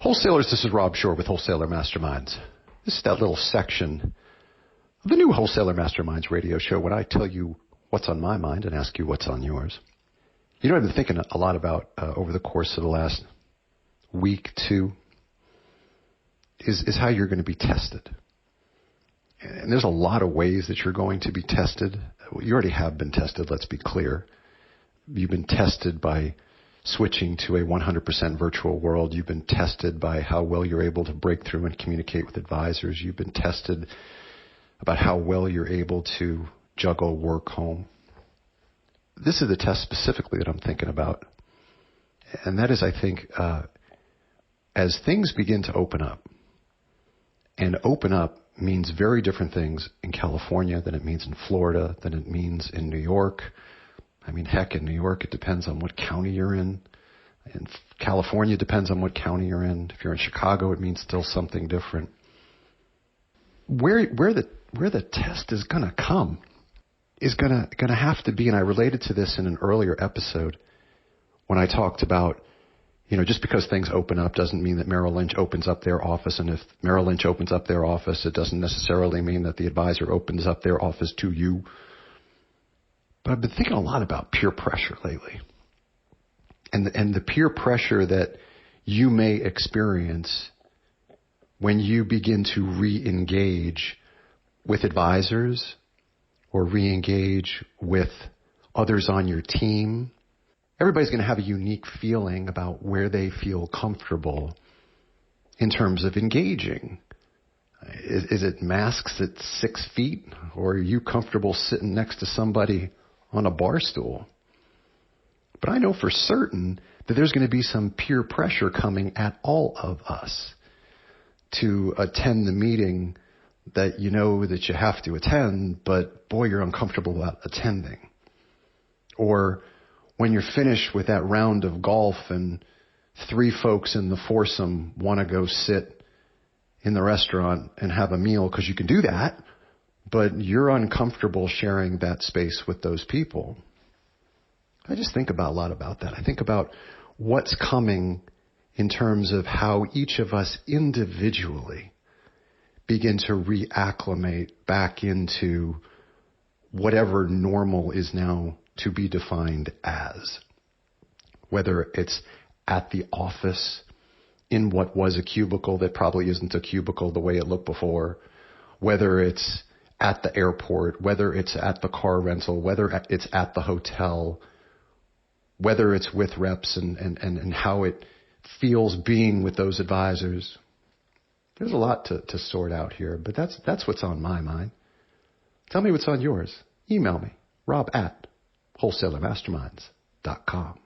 Wholesalers, this is Rob Shore with Wholesaler Masterminds. This is that little section of the new Wholesaler Masterminds radio show when I tell you what's on my mind and ask you what's on yours. You know what I've been thinking a lot about over the course of the last week, two, is how you're going to be tested. And there's a lot of ways that you're going to be tested. You already have been tested, let's be clear. You've been tested by switching to a 100% virtual world. You've been tested by how well you're able to break through and communicate with advisors. You've been tested about how well you're able to juggle work, home. This is the test specifically that I'm thinking about. And that is, I think, as things begin to open up, and open up means very different things in California than it means in Florida, than it means in New York. I mean, heck, in New York, it depends on what county you're in. In California, it depends on what county you're in. If you're in Chicago, it means still something different. Where the test is going to come is going to have to be, and I related to this in an earlier episode when I talked about, just because things open up doesn't mean that Merrill Lynch opens up their office. And if Merrill Lynch opens up their office, it doesn't necessarily mean that the advisor opens up their office to you. But I've been thinking a lot about peer pressure lately. And the peer pressure that you may experience when you begin to re-engage with advisors or re-engage with others on your team. Everybody's going to have a unique feeling about where they feel comfortable in terms of engaging. Is it masks at 6 feet, or are you comfortable sitting next to somebody on a bar stool? But I know for certain that there's going to be some peer pressure coming at all of us to attend the meeting that you know that you have to attend, but boy, you're uncomfortable about attending. Or when you're finished with that round of golf and 3 folks in the foursome want to go sit in the restaurant and have a meal because you can do that, but you're uncomfortable sharing that space with those people. I just think about a lot about that. I think about what's coming in terms of how each of us individually begin to reacclimate back into whatever normal is now to be defined as. Whether it's at the office, in what was a cubicle that probably isn't a cubicle the way it looked before, whether it's at the airport, whether it's at the car rental, whether it's at the hotel, whether it's with reps and how it feels being with those advisors. There's a lot to sort out here, but that's what's on my mind. Tell me what's on yours. Email me, rob@wholesalermasterminds.com.